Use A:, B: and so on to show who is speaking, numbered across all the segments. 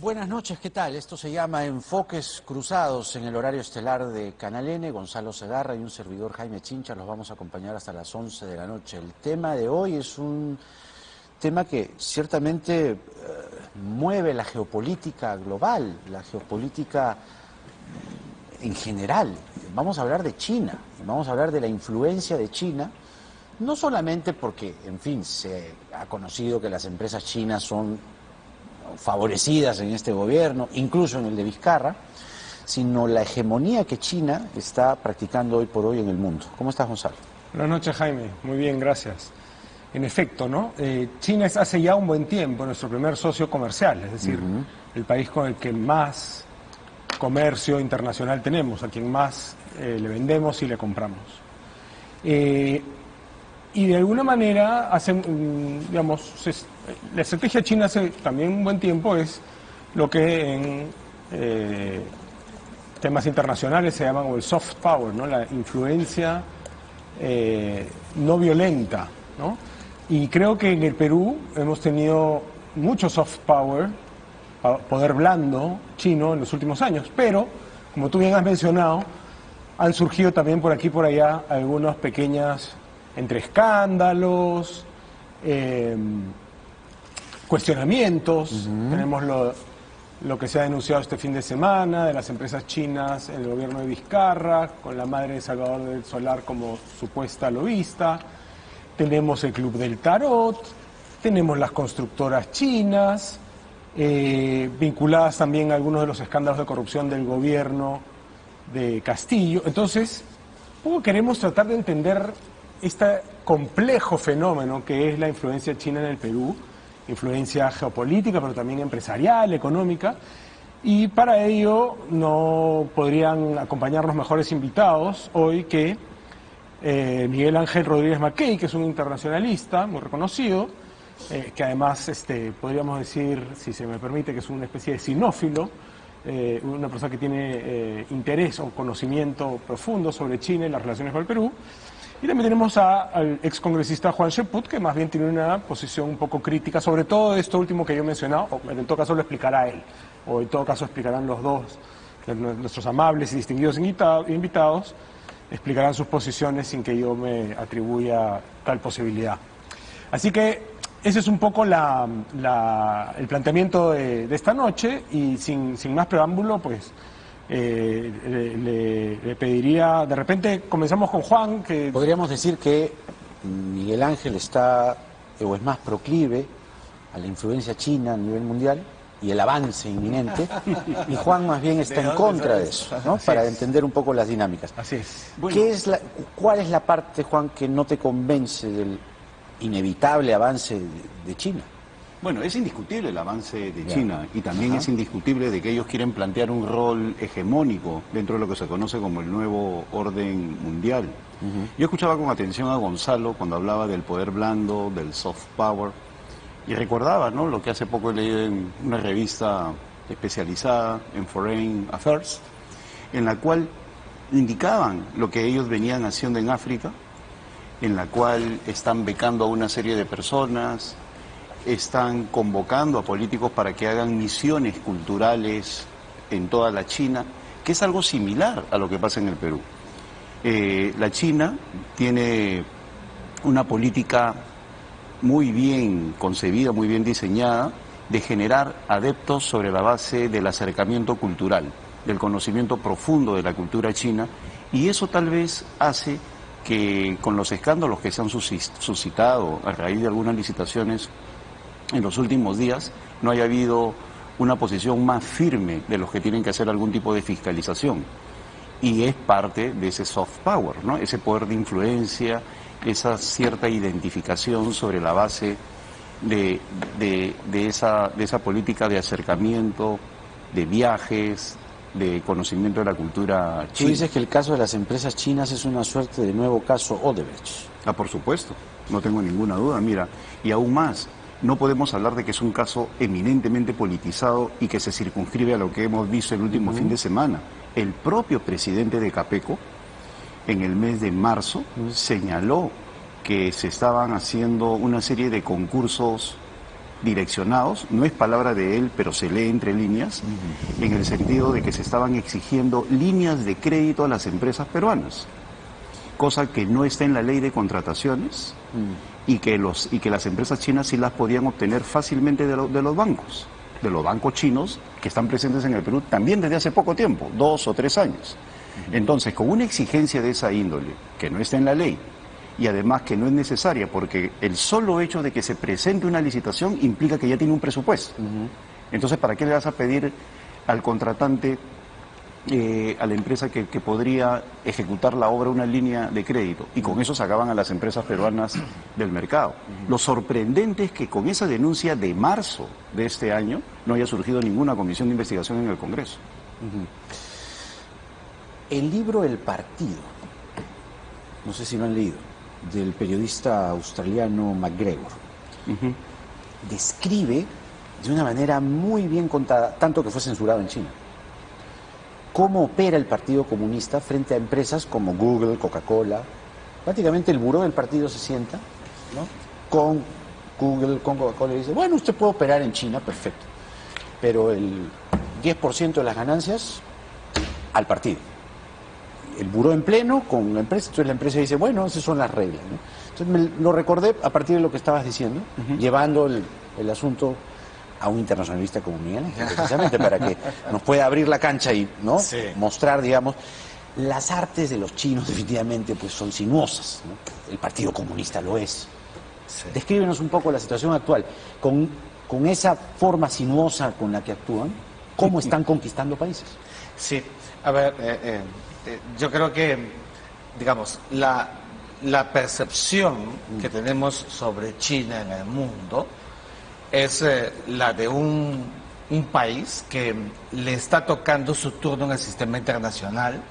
A: Buenas noches, ¿qué tal? Esto se llama Enfoques Cruzados en el horario estelar de Canal N. Gonzalo Segarra y un servidor, Jaime Chincha, los vamos a acompañar hasta las 11 de la noche. El tema de hoy es un tema que ciertamente mueve la geopolítica global, la geopolítica en general. Vamos a hablar de China, vamos a hablar de la influencia de China, no solamente porque, en fin, se ha conocido que las empresas chinas son favorecidas en este gobierno, incluso en el de Vizcarra, sino la hegemonía que China está practicando hoy por hoy en el mundo. ¿Cómo estás, Gonzalo?
B: Buenas noches, Jaime. Muy bien, gracias. En efecto, ¿no? China es hace ya un buen tiempo nuestro primer socio comercial, es decir, el país con el que más comercio internacional tenemos, a quien más le vendemos y le compramos. Y de alguna manera, digamos, la estrategia china hace también un buen tiempo es lo que en temas internacionales se llaman el soft power, ¿no? La influencia no violenta, ¿no? Y creo que en el Perú hemos tenido mucho soft power, poder blando chino en los últimos años, pero, como tú bien has mencionado, han surgido también por aquí y por allá algunas pequeñas entre escándalos, cuestionamientos. Tenemos lo que se ha denunciado este fin de semana de las empresas chinas en el gobierno de Vizcarra, con la madre de Salvador del Solar como supuesta lobista. Tenemos el Club del Tarot, tenemos las constructoras chinas, vinculadas también a algunos de los escándalos de corrupción del gobierno de Castillo. Entonces, ¿cómo queremos tratar de entender este complejo fenómeno que es la influencia china en el Perú? Influencia geopolítica, pero también empresarial, económica, y para ello no podrían acompañarnos mejores invitados hoy que Miguel Ángel Rodríguez Mackey, que es un internacionalista muy reconocido, que además podríamos decir, si se me permite, que es una especie de cinófilo, una persona que tiene interés o conocimiento profundo sobre China y las relaciones con el Perú. Y también tenemos al excongresista Juan Cheput, que más bien tiene una posición un poco crítica, sobre todo esto último que yo he mencionado, o en todo caso lo explicará él, o en todo caso explicarán los dos, nuestros amables y distinguidos invitados, explicarán sus posiciones sin que yo me atribuya tal posibilidad. Así que ese es un poco el planteamiento de esta noche, y sin más preámbulo, pues le pediría, de repente comenzamos con Juan, que
A: podríamos decir que Miguel Ángel está, o es más proclive a la influencia china a nivel mundial y el avance inminente, y Juan más bien está en contra de eso, ¿no? Para entender un poco las dinámicas.
B: Así es.
A: Bueno, ¿cuál es la parte, Juan, que no te convence del inevitable avance de China?
C: Bueno, es indiscutible el avance de China, y también es indiscutible de que ellos quieren plantear un rol hegemónico dentro de lo que se conoce como el nuevo orden mundial. Yo escuchaba con atención a Gonzalo cuando hablaba del poder blando, del soft power, y recordaba, ¿no?, lo que hace poco he leído en una revista especializada en Foreign Affairs, en la cual indicaban lo que ellos venían haciendo en África, en la cual están becando a una serie de personas, están convocando a políticos para que hagan misiones culturales en toda la China, que es algo similar a lo que pasa en el Perú. La China tiene una política muy bien concebida, muy bien diseñada, de generar adeptos sobre la base del acercamiento cultural, del conocimiento profundo de la cultura china, y eso tal vez hace que con los escándalos que se han suscitado a raíz de algunas licitaciones en los últimos días, no haya habido una posición más firme de los que tienen que hacer algún tipo de fiscalización. Y es parte de ese soft power, ¿no? Ese poder de influencia, esa cierta identificación sobre la base de esa política de acercamiento, de viajes, de conocimiento de la cultura china.
A: Tú dices que el caso de las empresas chinas es una suerte de nuevo caso Odebrecht.
C: Ah, por supuesto, no tengo ninguna duda, mira, y aún más, no podemos hablar de que es un caso eminentemente politizado y que se circunscribe a lo que hemos visto el último fin de semana. El propio presidente de Capeco, en el mes de marzo, señaló que se estaban haciendo una serie de concursos direccionados, no es palabra de él, pero se lee entre líneas, en el sentido de que se estaban exigiendo líneas de crédito a las empresas peruanas, cosa que no está en la ley de contrataciones y que las empresas chinas sí las podían obtener fácilmente de los bancos chinos que están presentes en el Perú también desde hace poco tiempo, 2 o 3 años. Entonces, con una exigencia de esa índole, que no está en la ley, y además que no es necesaria, porque el solo hecho de que se presente una licitación implica que ya tiene un presupuesto. Entonces, ¿para qué le vas a pedir al contratante, a la empresa que podría ejecutar la obra, una línea de crédito? Y con eso sacaban a las empresas peruanas del mercado. Lo sorprendente es que con esa denuncia de marzo de este año no haya surgido ninguna comisión de investigación en el Congreso.
A: El libro El Partido, no sé si lo han leído, del periodista australiano McGregor, describe de una manera muy bien contada, tanto que fue censurado en China, cómo opera el Partido Comunista frente a empresas como Google, Coca-Cola. Prácticamente el buró del partido se sienta, ¿no?, con Google, con Coca-Cola, y dice, bueno, usted puede operar en China, perfecto, pero el 10% de las ganancias al partido. El buró en pleno con la empresa, entonces la empresa dice, bueno, esas son las reglas, ¿no? Entonces me lo recordé a partir de lo que estabas diciendo, llevando el asunto a un internacionalista como Miguel Ángel, precisamente para que nos pueda abrir la cancha y, ¿no?, mostrar, digamos, las artes de los chinos definitivamente pues son sinuosas, ¿no? El Partido Comunista lo es. Descríbenos un poco la situación actual, con esa forma sinuosa con la que actúan, ¿cómo están conquistando países?
D: Sí, a ver, yo creo que, digamos, la percepción que tenemos sobre China en el mundo es la de un país que le está tocando su turno en el sistema internacional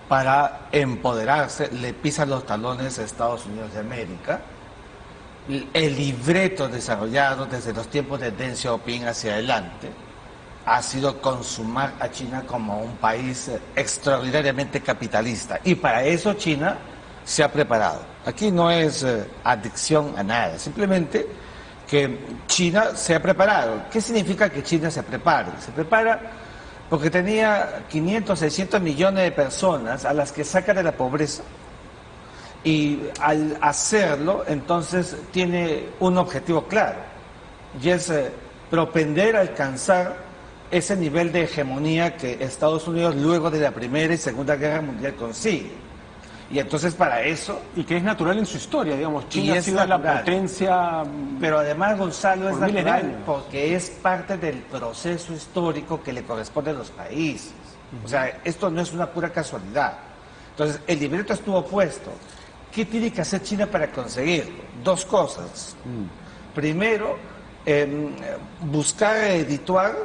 D: para empoderarse, le pisan los talones a Estados Unidos de América. El libreto desarrollado desde los tiempos de Deng Xiaoping hacia adelante ha sido consumar a China como un país extraordinariamente capitalista. Y para eso China se ha preparado. Aquí no es adicción a nada, simplemente que China se ha preparado. ¿Qué significa que China se prepare? Se prepara porque tenía 500, 600 millones de personas a las que saca de la pobreza. Y al hacerlo, entonces tiene un objetivo claro, y es propender a alcanzar ese nivel de hegemonía que Estados Unidos luego de la Primera y Segunda Guerra Mundial consigue. Y entonces para eso...
B: Y que es natural en su historia, digamos. China ha sido la potencia...
D: Pero además, Gonzalo, es natural porque es parte del proceso histórico que le corresponde a los países. O sea, esto no es una pura casualidad. Entonces, el libreto estuvo puesto. ¿Qué tiene que hacer China para conseguirlo? 2 cosas. Primero, buscar edituar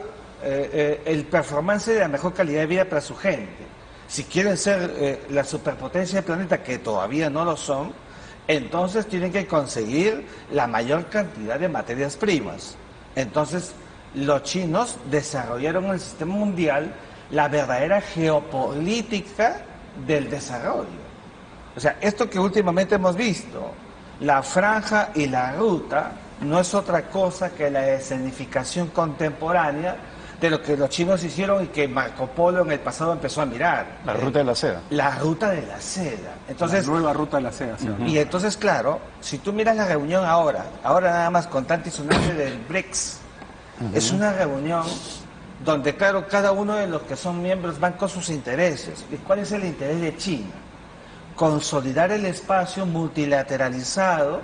D: el performance de la mejor calidad de vida para su gente. Si quieren ser la superpotencia del planeta, que todavía no lo son, entonces tienen que conseguir la mayor cantidad de materias primas. Entonces, los chinos desarrollaron en el sistema mundial la verdadera geopolítica del desarrollo. O sea, esto que últimamente hemos visto, la franja y la ruta, no es otra cosa que la escenificación contemporánea de lo que los chinos hicieron y que Marco Polo en el pasado empezó a mirar.
C: La ruta de la seda.
D: La ruta de la seda. Entonces,
B: la nueva ruta de la seda. Sí.
D: Y entonces, claro, si tú miras la reunión ahora nada más con tanto y sonante del BRICS, es una reunión donde, claro, cada uno de los que son miembros van con sus intereses. ¿Y cuál es el interés de China? Consolidar el espacio multilateralizado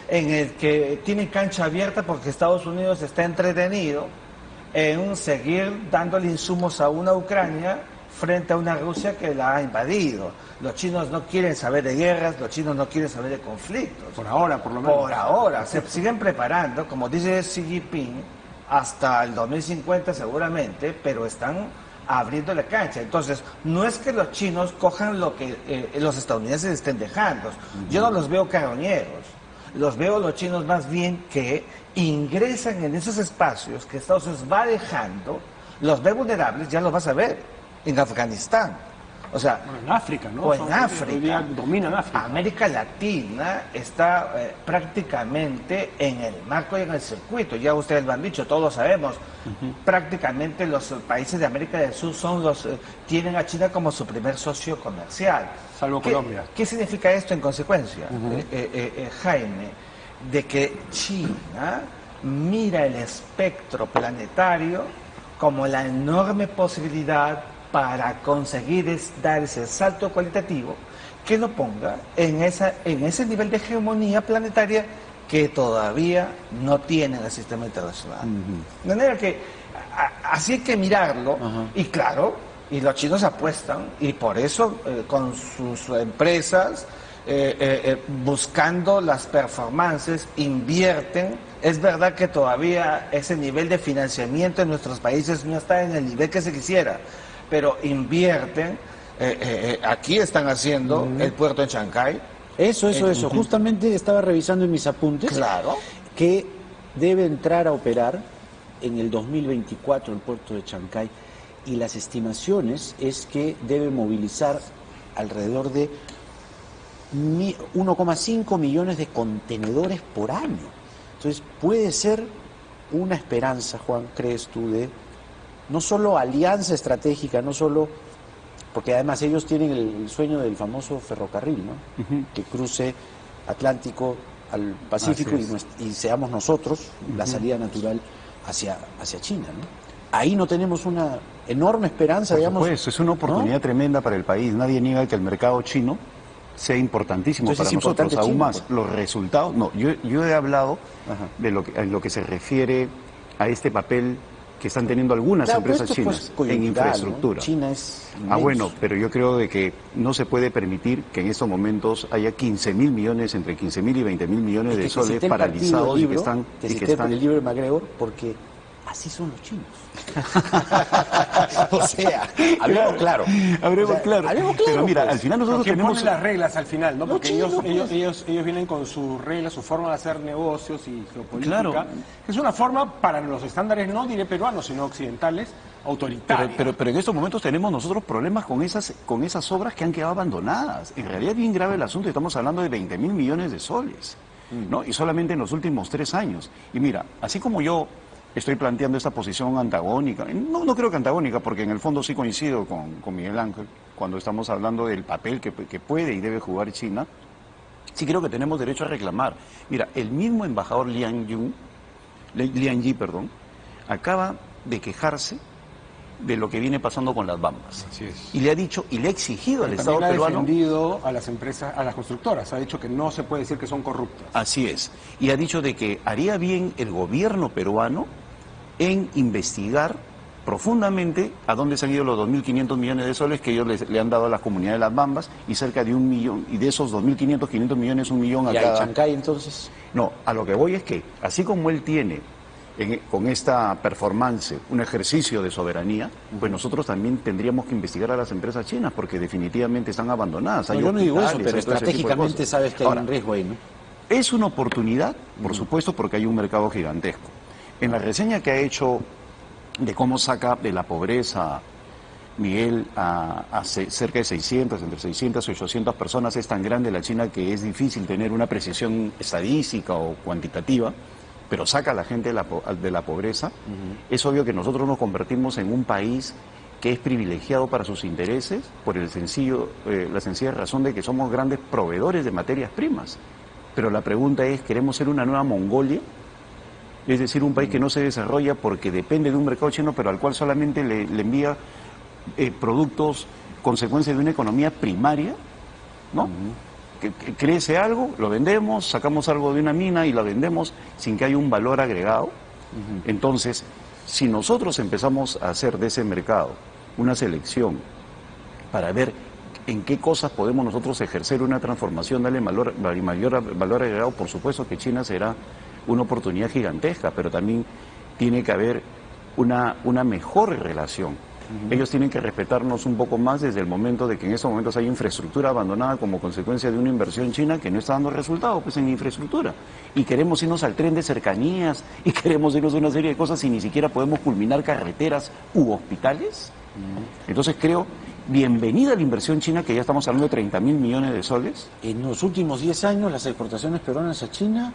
D: en el que tiene cancha abierta porque Estados Unidos está entretenido en seguir dándole insumos a una Ucrania frente a una Rusia que la ha invadido. Los chinos no quieren saber de guerras, los chinos no quieren saber de conflictos.
B: Por ahora, por lo menos.
D: Por ahora. Se siguen preparando, como dice Xi Jinping, hasta el 2050 seguramente, pero están abriendo la cancha. Entonces, no es que los chinos cojan lo que los estadounidenses estén dejando. Yo no los veo carroñeros. Los veo los chinos más bien que ingresan en esos espacios que Estados Unidos va dejando, los ve vulnerables, ya los vas a ver, en Afganistán. O sea,
B: Bueno, en África, ¿no?
D: o en
B: Hoy
D: África.
B: día dominan África.
D: América Latina está prácticamente en el marco y en el circuito. Ya ustedes lo han dicho, todos lo sabemos. Prácticamente los países de América del Sur tienen a China como su primer socio comercial.
B: Salvo Colombia.
D: ¿Qué significa esto en consecuencia, Jaime? De que China mira el espectro planetario como la enorme posibilidad para conseguir dar ese salto cualitativo que lo ponga en ese nivel de hegemonía planetaria que todavía no tiene el sistema internacional. De manera que así hay que mirarlo, y claro, y los chinos apuestan, y por eso con sus empresas, buscando las performances, invierten. Es verdad que todavía ese nivel de financiamiento en nuestros países no está en el nivel que se quisiera, pero invierten. Aquí están haciendo el puerto de Chancay.
A: Eso. Justamente estaba revisando en mis apuntes
D: Claro.
A: que debe entrar a operar en el 2024 el puerto de Chancay, y las estimaciones es que debe movilizar alrededor de 1,5 millones de contenedores por año. Entonces puede ser una esperanza, Juan, ¿crees tú, de no solo alianza estratégica, no solo, porque además ellos tienen el sueño del famoso ferrocarril, ¿no? Que cruce Atlántico al Pacífico y seamos nosotros la salida natural hacia China, ¿no? Ahí no tenemos una enorme esperanza, digamos.
C: Pues es una oportunidad tremenda para el país. Nadie niega que el mercado chino sea importantísimo.
A: Entonces,
C: para
A: es
C: nosotros,
A: importante
C: aún
A: China,
C: más.
A: pues.
C: Los resultados, no, yo he hablado de en lo que se refiere a este papel que están teniendo algunas
A: Claro, pero
C: empresas
A: esto, pues,
C: chinas en
A: coyuntural,
C: infraestructura.
A: ¿no? China es
C: Ah,
A: inmenso.
C: bueno, pero yo creo de que no se puede permitir que en estos momentos haya 15.000 millones, entre 15.000 y 20.000 millones de
A: Que
C: soles
A: cité el
C: paralizados y que
A: libro,
C: están...
A: que
C: y que
A: cité
C: están...
A: el libro de MacGregor, porque así son los chinos. O sea, hablemos claro.
C: Hablemos
A: O sea,
C: claro.
A: hablemos claro,
C: Pero mira,
A: pues.
C: al final nosotros
B: ¿Quién
C: tenemos...
B: pone las reglas al final, no?
A: Los
B: Porque
A: chinos,
B: ellos vienen con sus reglas, su forma de hacer negocios y geopolítica.
C: Claro.
B: Es una forma, para los estándares no diré peruanos, sino occidentales, autoritaria.
C: Pero en estos momentos tenemos nosotros problemas con esas obras que han quedado abandonadas. En realidad es bien grave el asunto, estamos hablando de 20.000 millones de soles, ¿no? Y solamente en los últimos 3 años. Y mira, así como yo estoy planteando esta posición antagónica, no creo que antagónica, porque en el fondo sí coincido con Miguel Ángel, cuando estamos hablando del papel que puede y debe jugar China, sí creo que tenemos derecho a reclamar. Mira, el mismo embajador Liang Yi, acaba de quejarse de lo que viene pasando con las Bambas.
B: Así es.
C: Y le ha dicho, y le ha exigido al
B: Pero
C: Estado
B: también ha
C: peruano...
B: defendido a las empresas, a las constructoras, ha dicho que no se puede decir que son corruptas.
C: Así es. Y ha dicho de que haría bien el gobierno peruano en investigar profundamente a dónde se han ido los 2.500 millones de soles que ellos le han dado a las comunidades de las Bambas, y cerca de 1 millón, y de esos 2.500, 500 millones, 1 millón a
A: ¿Y hay
C: cada...
A: Chancay entonces?
C: No, a lo que voy es que, así como él tiene con esta performance un ejercicio de soberanía, pues nosotros también tendríamos que investigar a las empresas chinas, porque definitivamente están abandonadas.
A: No,
C: Hay
A: yo no digo eso,
C: hospitales,
A: pero
C: hay todo ese tipo de
A: estratégicamente
C: cosas.
A: sabes que hay
C: Ahora,
A: un riesgo ahí, ¿no?
C: es una oportunidad, por supuesto, porque hay un mercado gigantesco. En la reseña que ha hecho de cómo saca de la pobreza Miguel a cerca de 600, entre 600 y 800 personas, es tan grande la China que es difícil tener una precisión estadística o cuantitativa, pero saca a la gente de la pobreza. Es obvio que nosotros nos convertimos en un país que es privilegiado para sus intereses por la sencilla razón de que somos grandes proveedores de materias primas. Pero la pregunta es, ¿queremos ser una nueva Mongolia? Es decir, un país que no se desarrolla porque depende de un mercado chino, pero al cual solamente le envía productos consecuencia de una economía primaria, ¿no? Que crece algo, lo vendemos, sacamos algo de una mina y la vendemos sin que haya un valor agregado. Entonces, si nosotros empezamos a hacer de ese mercado una selección para ver en qué cosas podemos nosotros ejercer una transformación, darle mayor valor agregado, por supuesto que China será una oportunidad gigantesca, pero también tiene que haber una mejor relación. Ellos tienen que respetarnos un poco más desde el momento de que en estos momentos hay infraestructura abandonada como consecuencia de una inversión china que no está dando resultados pues en infraestructura. Y queremos irnos al tren de cercanías y queremos irnos a una serie de cosas y ni siquiera podemos culminar carreteras u hospitales. Entonces creo bienvenida la inversión china, que ya estamos hablando de 30.000 millones de soles.
A: En los últimos 10 años, las exportaciones peruanas a China,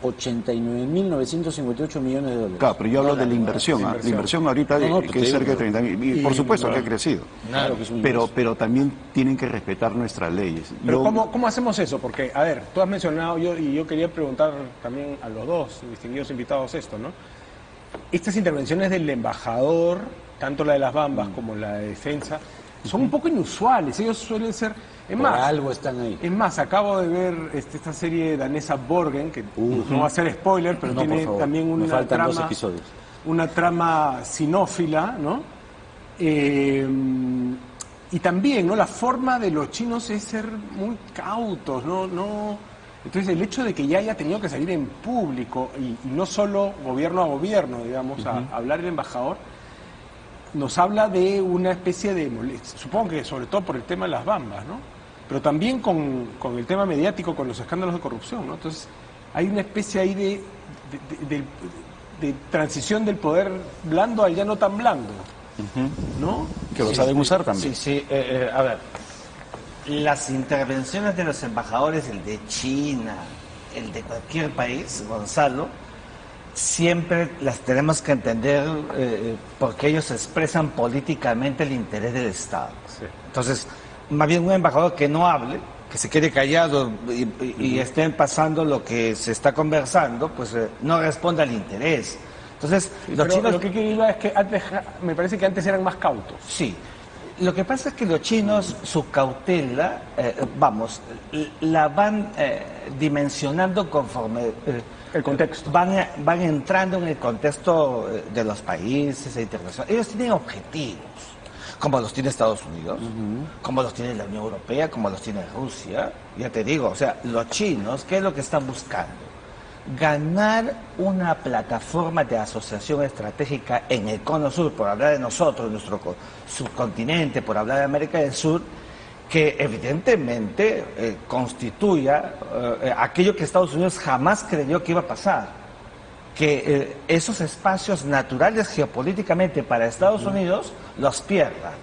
A: 89.958 millones de dólares.
C: Claro, pero yo hablo de la inversión. La inversión ahorita
A: No,
C: que es cerca de 30.000. Y por supuesto que ha crecido.
A: Claro que es un
C: Pero también tienen que respetar nuestras leyes.
B: Pero ¿cómo hacemos eso? Porque, a ver, tú has mencionado, yo quería preguntar también a los dos distinguidos invitados esto, ¿no? Estas intervenciones del embajador, tanto la de las Bambas como la de Defensa, son un poco inusuales. Ellos suelen ser... Es
A: Por
B: más,
A: algo están ahí.
B: Es más, acabo de ver esta serie danesa Borgen, que no va a ser spoiler, pero
A: No, por
B: tiene
A: favor.
B: también
A: Me
B: una
A: faltan 2
B: trama,
A: episodios.
B: una trama sinófila, ¿no? Y también, ¿no? La forma de los chinos es ser muy cautos, ¿no? Entonces, el hecho de que ya haya tenido que salir en público y no solo gobierno a gobierno, digamos, a hablar el embajador, nos habla de una especie de molestia. Supongo que sobre todo por el tema de las Bambas, ¿no? Pero también con el tema mediático, con los escándalos de corrupción, ¿no? Entonces, hay una especie ahí de transición del poder blando al ya no tan blando, ¿no?
C: que lo saben usar también.
D: Sí, a ver, las intervenciones de los embajadores, el de China, el de cualquier país, Gonzalo, siempre las tenemos que entender porque ellos expresan políticamente el interés del Estado.
B: Sí.
D: Entonces, más bien un embajador que no hable, que se quede callado y estén pasando lo que se está conversando, pues no responde al interés. Entonces, los chinos...
B: Lo que quiero es que antes, me parece que antes eran más cautos.
D: Sí. Lo que pasa es que los chinos, su cautela, la van dimensionando conforme...
B: El contexto.
D: Van entrando en el contexto de los países internacionales. Ellos tienen objetivos, como los tiene Estados Unidos, como los tiene la Unión Europea, como los tiene Rusia. Ya te digo, o sea, los chinos, ¿qué es lo que están buscando? Ganar una plataforma de asociación estratégica en el Cono Sur, por hablar de nosotros, nuestro subcontinente, por hablar de América del Sur, que evidentemente constituya aquello que Estados Unidos jamás creyó que iba a pasar, que esos espacios naturales geopolíticamente para Estados Unidos los pierda.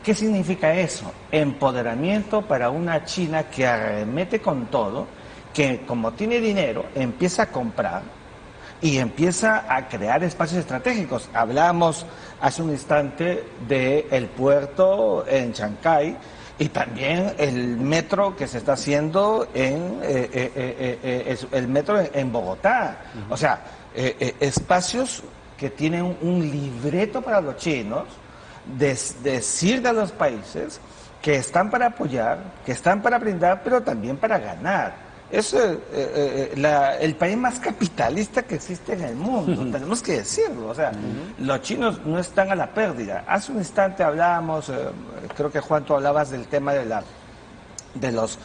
D: ¿Qué significa eso? Empoderamiento para una China que arremete con todo, que como tiene dinero empieza a comprar y empieza a crear espacios estratégicos. Hablamos hace un instante del puerto en Chancay, y también el metro que se está haciendo el metro en Bogotá. O sea, espacios que tienen un libreto para los chinos, decirle a los países que están para apoyar, que están para brindar, pero también para ganar. Es el país más capitalista que existe en el mundo, tenemos que decirlo. O sea, los chinos no están a la pérdida. Hace un instante hablábamos, creo que Juan, tú hablabas del tema de los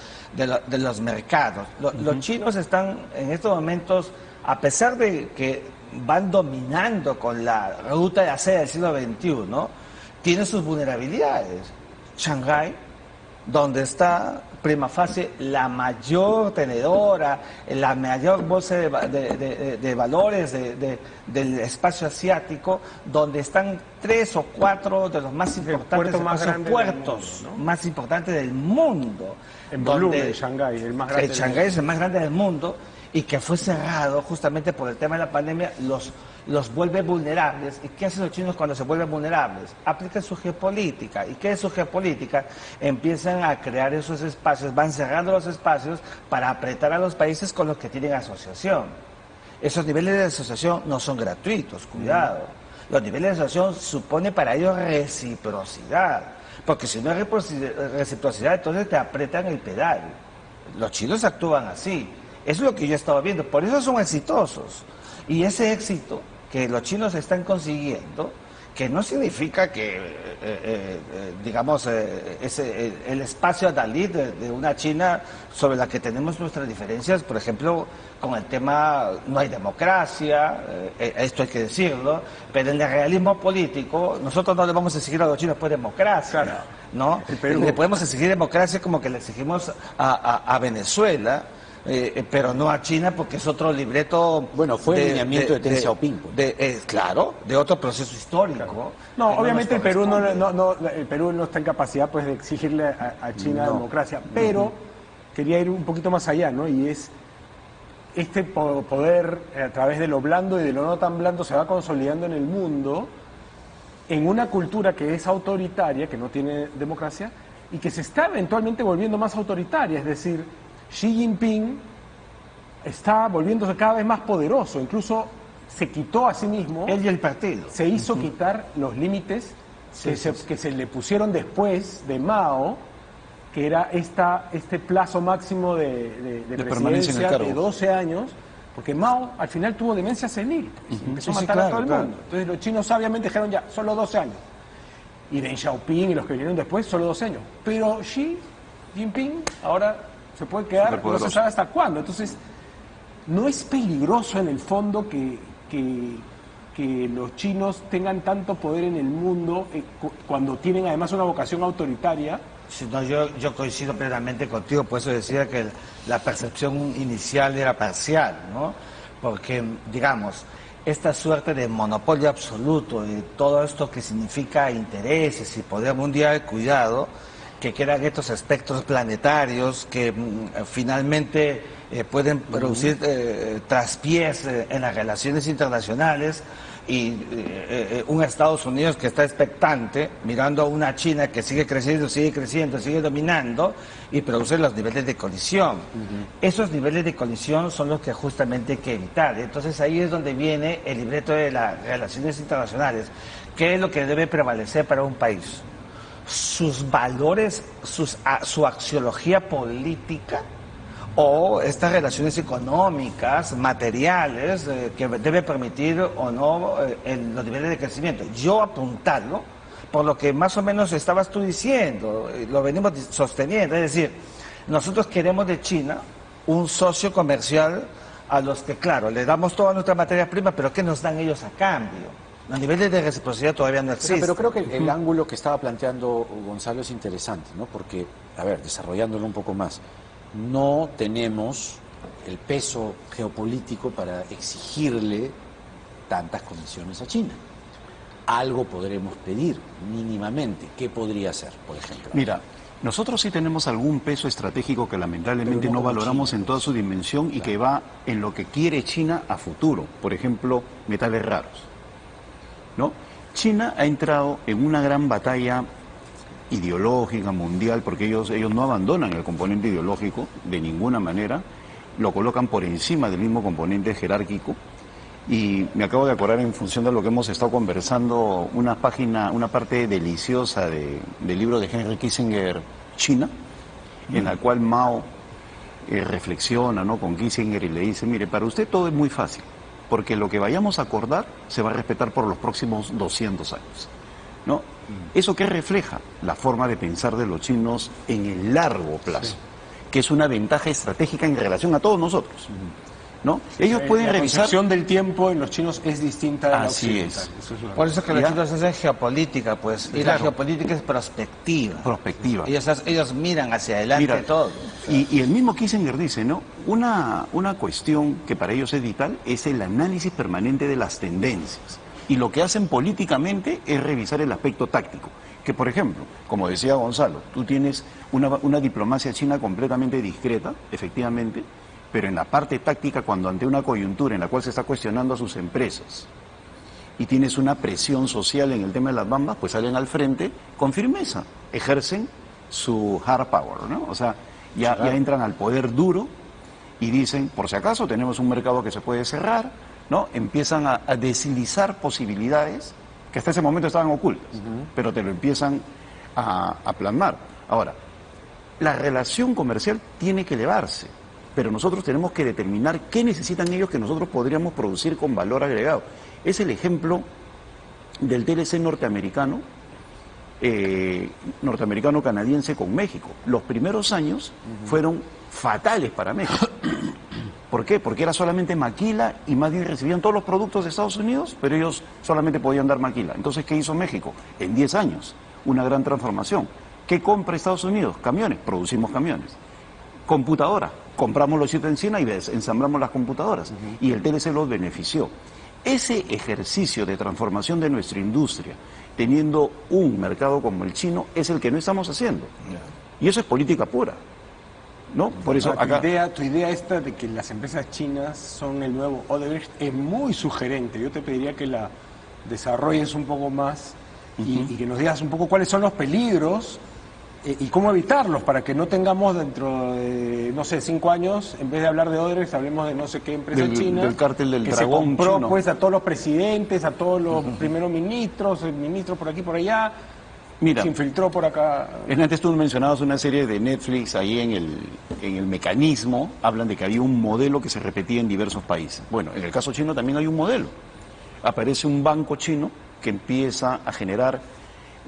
D: mercados. Los chinos están en estos momentos, a pesar de que van dominando con la ruta de la seda del siglo XXI, ¿no? Tienen sus vulnerabilidades. Shanghái, donde está prima facie la mayor tenedora, la mayor bolsa de valores del espacio asiático, donde están 3 o 4 de los más importantes puertos más importantes del mundo.
B: En volumen, Shanghái, el más grande.
D: Shanghái es el más grande del mundo y que fue cerrado justamente por el tema de la pandemia, los vuelve vulnerables. ¿Y qué hacen los chinos cuando se vuelven vulnerables? Aplican su geopolítica. ¿Y qué es su geopolítica? Empiezan a crear esos espacios, van cerrando los espacios para apretar a los países con los que tienen asociación. Esos niveles de asociación no son gratuitos, cuidado. Los niveles de asociación suponen para ellos reciprocidad. Porque si no hay reciprocidad, entonces te apretan el pedal. Los chinos actúan así. Eso es lo que yo he estado viendo. Por eso son exitosos. Y ese éxito que los chinos están consiguiendo, que no significa que, el espacio adalid de una China sobre la que tenemos nuestras diferencias, por ejemplo, con el tema no hay democracia, esto hay que decirlo, pero en el realismo político nosotros no le vamos a exigir a los chinos pues democracia, claro, ¿no? Le podemos exigir democracia como que le exigimos a Venezuela, pero no a China porque es otro libreto.
A: Bueno, fue el lineamiento de Deng Xiaoping.
D: Claro, de otro proceso histórico.
B: No,
D: que
B: obviamente el
D: nos
B: Perú
D: corresponde.
B: el Perú no está en capacidad pues de exigirle a China democracia, pero quería ir un poquito más allá, ¿no? Y es este poder a través de lo blando y de lo no tan blando se va consolidando en el mundo en una cultura que es autoritaria, que no tiene democracia y que se está eventualmente volviendo más autoritaria, es decir, Xi Jinping está volviéndose cada vez más poderoso, incluso se quitó a sí mismo,
D: Él y el partido.
B: se hizo quitar los límites que se le pusieron después de Mao, que era este plazo máximo de
C: permanencia en el
B: presidencia
C: cargo.
B: de 12 años, porque Mao al final tuvo demencia senil, empezó a
D: Sí, sí,
B: matar a
D: claro,
B: todo el
D: claro.
B: mundo. Entonces los chinos sabiamente dijeron ya, solo 12 años. Y Deng Xiaoping y los que vinieron después, solo 12 años. Pero Xi Jinping ahora se puede quedar, no se
C: Superpoderoso.
B: sabe hasta cuándo. Entonces, ¿no es peligroso en el fondo que los chinos tengan tanto poder en el mundo cuando tienen además una vocación autoritaria?
D: Sí, no, yo coincido plenamente contigo, por eso decía que la percepción inicial era parcial, ¿no? Porque, digamos, esta suerte de monopolio absoluto de todo esto que significa intereses y poder mundial, cuidado, que quedan estos aspectos planetarios que finalmente pueden producir traspiés en las relaciones internacionales y un Estados Unidos que está expectante, mirando a una China que sigue creciendo, sigue dominando y produce los niveles de colisión. Esos niveles de colisión son los que justamente hay que evitar. Entonces ahí es donde viene el libreto de las relaciones internacionales. ¿Qué es lo que debe prevalecer para un país? Sus valores, su axiología política o estas relaciones económicas, materiales, que debe permitir o no los niveles de crecimiento. Yo apuntarlo, por lo que más o menos estabas tú diciendo, lo venimos sosteniendo, es decir, nosotros queremos de China un socio comercial a los que, claro, le damos toda nuestra materia prima, pero ¿qué nos dan ellos a cambio? Los niveles de reciprocidad todavía no existen.
A: Pero creo que el ángulo que estaba planteando Gonzalo es interesante, ¿no? Porque, a ver, desarrollándolo un poco más, no tenemos el peso geopolítico para exigirle tantas condiciones a China. Algo podremos pedir, mínimamente. ¿Qué podría ser, por ejemplo?
C: Mira, nosotros sí tenemos algún peso estratégico que lamentablemente no valoramos en toda su dimensión y que va en lo que quiere China a futuro. Por ejemplo, metales raros, ¿no? China ha entrado en una gran batalla ideológica, mundial, porque ellos no abandonan el componente ideológico de ninguna manera, lo colocan por encima del mismo componente jerárquico. Y me acabo de acordar, en función de lo que hemos estado conversando, una parte deliciosa del libro de Henry Kissinger, China, en la cual Mao reflexiona, ¿no?, con Kissinger y le dice, mire, para usted todo es muy fácil, porque lo que vayamos a acordar se va a respetar por los próximos 200 años, ¿no? ¿Eso qué refleja? La forma de pensar de los chinos en el largo plazo, que es una ventaja estratégica en relación a todos nosotros, ¿no? Ellos pueden
B: la
C: revisar...
B: concepción del tiempo en los chinos es distinta de la
C: Así
B: occidental.
C: es.
B: Eso es lo
D: Por eso que los
C: ¿Ya?
D: chinos hacen geopolítica, pues, y la
C: Claro.
D: geopolítica es prospectiva.
C: Prospectiva.
D: Ellos miran hacia adelante
C: Mira,
D: todo.
C: Y el mismo Kissinger dice, ¿no? Una cuestión que para ellos es vital es el análisis permanente de las tendencias. Y lo que hacen políticamente es revisar el aspecto táctico. Que, por ejemplo, como decía Gonzalo, tú tienes una diplomacia china completamente discreta, efectivamente, pero en la parte táctica, cuando ante una coyuntura en la cual se está cuestionando a sus empresas y tienes una presión social en el tema de las bambas, pues salen al frente con firmeza, ejercen su hard power, ¿no? O sea, ya entran al poder duro y dicen, por si acaso tenemos un mercado que se puede cerrar, ¿no? Empiezan a deslizar posibilidades que hasta ese momento estaban ocultas, pero te lo empiezan a plasmar. Ahora, la relación comercial tiene que elevarse, pero nosotros tenemos que determinar qué necesitan ellos que nosotros podríamos producir con valor agregado. Es el ejemplo del TLC norteamericano-canadiense con México. Los primeros años fueron fatales para México. ¿Por qué? Porque era solamente maquila y más bien recibían todos los productos de Estados Unidos, pero ellos solamente podían dar maquila. Entonces, ¿qué hizo México? En 10 años, una gran transformación. ¿Qué compra Estados Unidos? Camiones, producimos camiones. Computadora, compramos los chips en China y ensamblamos las computadoras. Y el TLC los benefició. Ese ejercicio de transformación de nuestra industria, teniendo un mercado como el chino, es el que no estamos haciendo. Y eso es política pura, ¿no? Por eso acá...
B: Tu idea esta de que las empresas chinas son el nuevo Odebrecht es muy sugerente. Yo te pediría que la desarrolles un poco más y que nos digas un poco cuáles son los peligros y cómo evitarlos para que no tengamos dentro de, no sé, 5 años, en vez de hablar de Odebrecht, hablemos de no sé qué empresa china.
C: Del cártel del
B: que
C: dragón
B: se compró,
C: chino.
B: Pues, a todos los presidentes, a todos los primeros ministros, ministros por aquí, por allá.
C: Mira,
B: se infiltró por acá.
C: Antes tú mencionabas una serie de Netflix ahí en el mecanismo, hablan de que había un modelo que se repetía en diversos países. Bueno, en el caso chino también hay un modelo. Aparece un banco chino que empieza a generar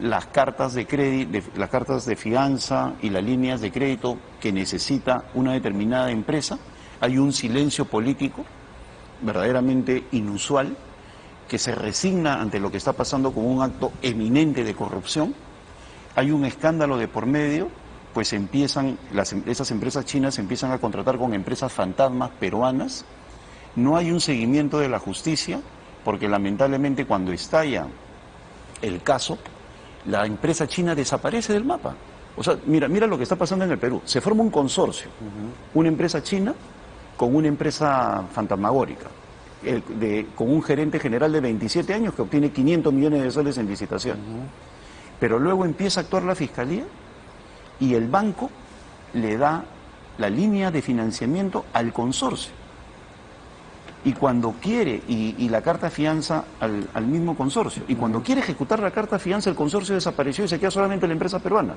C: las cartas de crédito, las cartas de fianza y las líneas de crédito que necesita una determinada empresa. Hay un silencio político verdaderamente inusual que se resigna ante lo que está pasando como un acto eminente de corrupción. Hay un escándalo de por medio, pues esas empresas chinas empiezan a contratar con empresas fantasmas peruanas. No hay un seguimiento de la justicia, porque lamentablemente cuando estalla el caso, la empresa china desaparece del mapa. O sea, mira lo que está pasando en el Perú. Se forma un consorcio, una empresa china con una empresa fantasmagórica, con un gerente general de 27 años que obtiene 500 millones de soles en licitación. Pero luego empieza a actuar la fiscalía y el banco le da la línea de financiamiento al consorcio. Y cuando quiere, y la carta fianza al mismo consorcio, y cuando quiere ejecutar la carta fianza, el consorcio desapareció y se queda solamente la empresa peruana.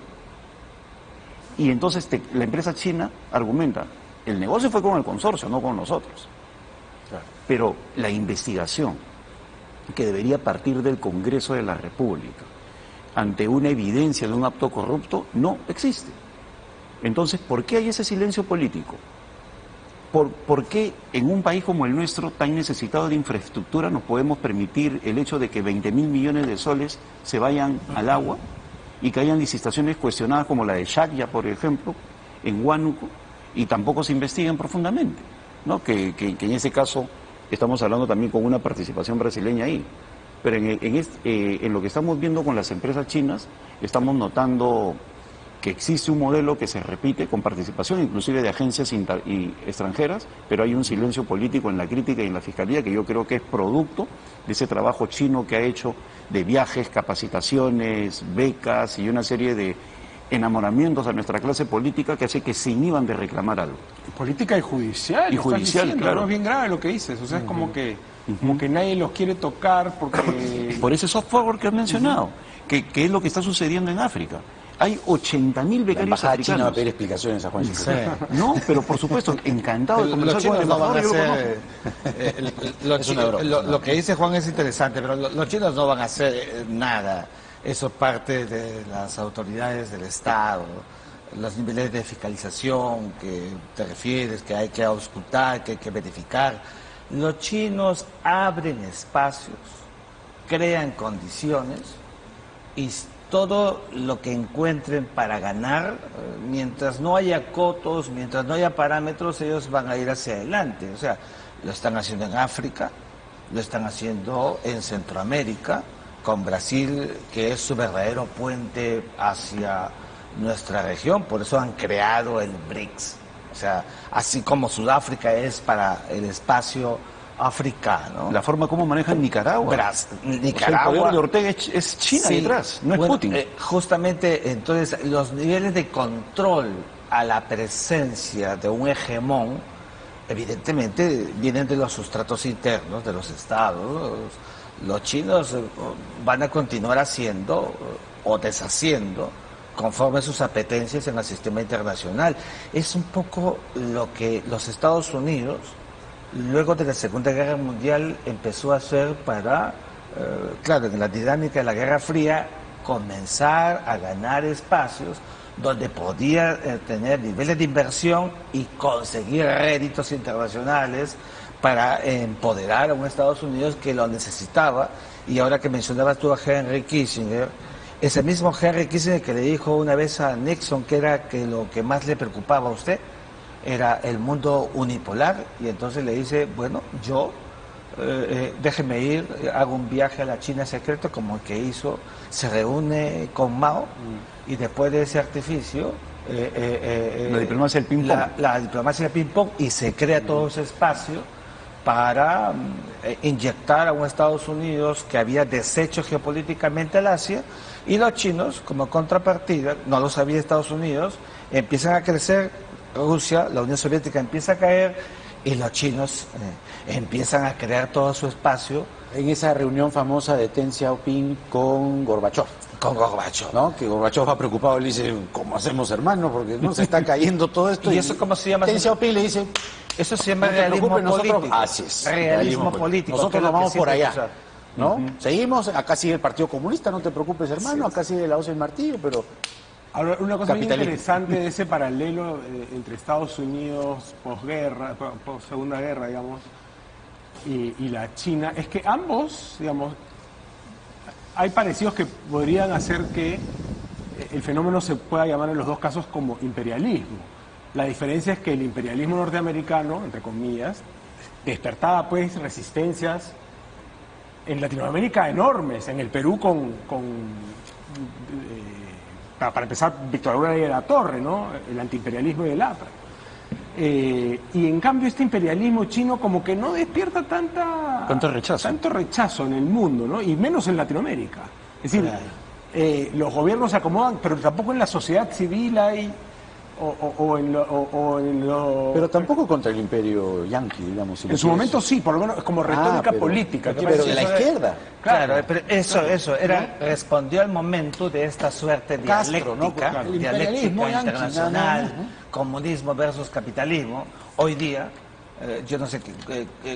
C: Y entonces la empresa china argumenta, el negocio fue con el consorcio, no con nosotros. Claro. Pero la investigación que debería partir del Congreso de la República ante una evidencia de un acto corrupto no existe. Entonces, ¿por qué hay ese silencio político? ¿Por qué en un país como el nuestro, tan necesitado de infraestructura, nos podemos permitir el hecho de que 20.000 millones de soles se vayan al agua y que hayan licitaciones cuestionadas como la de Sharjah, por ejemplo, en Huánuco, y tampoco se investiguen profundamente, ¿no? Que en ese caso estamos hablando también con una participación brasileña ahí. Pero en lo que estamos viendo con las empresas chinas, estamos notando que existe un modelo que se repite con participación inclusive de agencias extranjeras, pero hay un silencio político en la crítica y en la fiscalía que yo creo que es producto de ese trabajo chino que ha hecho de viajes, capacitaciones, becas y una serie de enamoramientos a nuestra clase política que hace que se inhiban de reclamar algo.
B: Política y judicial.
C: Y judicial,
B: diciendo,
C: claro.
B: ¿no? Es bien grave lo que dices, o sea, es como que nadie los quiere tocar porque...
C: Por ese soft power que has mencionado, que es lo que está sucediendo en África. Hay 80.000 becarios
A: la embajada china va a
C: africanos.
A: pedir explicaciones a Juan Chico.
C: No, pero por supuesto, encantado de
D: Los
C: conversar con el
D: chinos no van
C: embajador,
D: a
C: yo lo conozco.
D: hacer... Lo que dice Juan es interesante, pero los chinos no van a hacer nada. Eso parte de las autoridades del Estado, los niveles de fiscalización que te refieres, que hay que auscultar, que hay que verificar. Los chinos abren espacios, crean condiciones y todo lo que encuentren para ganar, mientras no haya cotos, mientras no haya parámetros, ellos van a ir hacia adelante. O sea, lo están haciendo en África, lo están haciendo en Centroamérica, con Brasil, que es su verdadero puente hacia nuestra región, por eso han creado el BRICS. O sea, así como Sudáfrica es para el espacio africano.
C: La forma como manejan Nicaragua.
D: Nicaragua.
C: O sea, el poder de Ortega es China detrás, no es Putin.
D: Justamente, entonces, los niveles de control a la presencia de un hegemón, evidentemente, vienen de los sustratos internos de los estados. Los chinos van a continuar haciendo o deshaciendo conforme sus apetencias en el sistema internacional. Es un poco lo que los Estados Unidos, luego de la Segunda Guerra Mundial, empezó a hacer para, claro, en la dinámica de la Guerra Fría, comenzar a ganar espacios donde podía tener niveles de inversión y conseguir réditos internacionales para empoderar a un Estados Unidos que lo necesitaba. Y ahora que mencionabas tú a Henry Kissinger, ese mismo Henry Kissinger que le dijo una vez a Nixon que era que lo que más le preocupaba a usted era el mundo unipolar, y entonces le dice, bueno, yo déjeme ir, hago un viaje a la China secreto como el que hizo, se reúne con Mao y después de ese artificio
C: la diplomacia del ping-pong.
D: La diplomacia del ping-pong, y se crea todo ese espacio para inyectar a un Estados Unidos que había deshecho geopolíticamente al Asia, y los chinos, como contrapartida, no lo sabía Estados Unidos, empiezan a crecer, Rusia, la Unión Soviética empieza a caer, y los chinos empiezan a crear todo su espacio.
A: En esa reunión famosa de Deng Xiaoping con Gorbachev.
D: Con Gorbachev.
A: ¿No? Que Gorbachev va preocupado, le dice, ¿cómo hacemos, hermano? Porque no se está cayendo todo esto.
D: ¿Y eso cómo se llama?
A: Deng Xiaoping le dice,
D: eso se llama
A: no te
D: realismo
A: preocupes,
D: político.
A: nosotros, así es,
D: Realismo político.
A: Nosotros nos vamos por allá. ¿no?
C: Uh-huh.
A: Seguimos, acá sigue el Partido Comunista, no te preocupes, hermano, acá sigue la hoz y el martillo, pero...
B: Ahora, una cosa muy
A: Capitalismo.
B: interesante de ese paralelo entre Estados Unidos posguerra, Segunda Guerra, digamos, y la China, es que ambos, digamos, hay parecidos que podrían hacer que el fenómeno se pueda llamar en los dos casos como imperialismo. La diferencia es que el imperialismo norteamericano, entre comillas, despertaba pues resistencias en Latinoamérica enormes, en el Perú para empezar, Víctor Hugo de la Torre, ¿no? El antiimperialismo y el APRA. Y en cambio este imperialismo chino como que no despierta tanto rechazo en el mundo, ¿no? Y menos en Latinoamérica. Es decir, los gobiernos se acomodan, pero tampoco en la sociedad civil hay...
A: Pero tampoco contra el imperio yanqui, digamos.
B: En su momento sí, por lo menos como retórica política.
A: Pero de la izquierda.
D: Claro, pero eso era, respondió al momento de esta suerte
A: Castro, ¿no?
D: dialéctica,
A: Claro.
D: dialéctica
A: Imperialismo yanqui,
D: internacional, comunismo versus capitalismo. Hoy día, yo no sé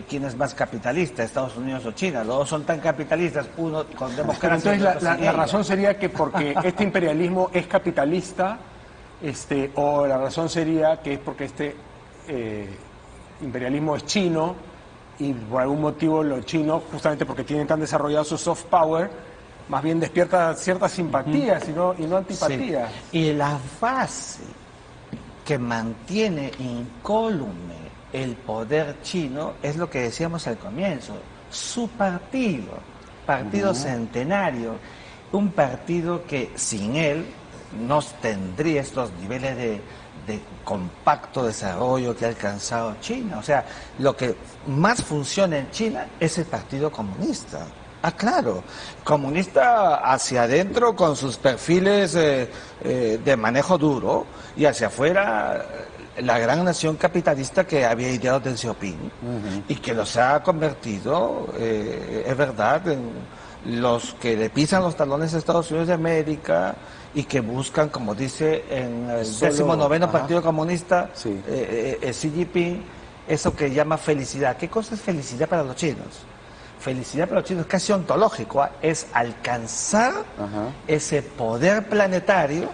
D: quién es más capitalista, Estados Unidos o China. Los dos son tan capitalistas, uno con democracia.
B: Entonces la razón sería que porque este imperialismo es capitalista, o la razón sería que es porque este imperialismo es chino y por algún motivo los chinos, justamente porque tienen tan desarrollado su soft power, más bien despierta ciertas simpatías y no antipatías.
D: Sí. Y la base que mantiene incólume el poder chino es lo que decíamos al comienzo, su partido centenario, un partido que sin él no tendría estos niveles de compacto desarrollo que ha alcanzado China. O sea, lo que más funciona en China es el Partido Comunista. Ah, claro, comunista hacia adentro con sus perfiles de manejo duro, y hacia afuera la gran nación capitalista que había ideado Deng Xiaoping y que los ha convertido, es verdad, en los que le pisan los talones a Estados Unidos de América y que buscan, como dice en el 19º Partido Comunista, Xi Jinping, eso que llama felicidad. ¿Qué cosa es felicidad para los chinos? Felicidad para los chinos es casi ontológico, es alcanzar ese poder planetario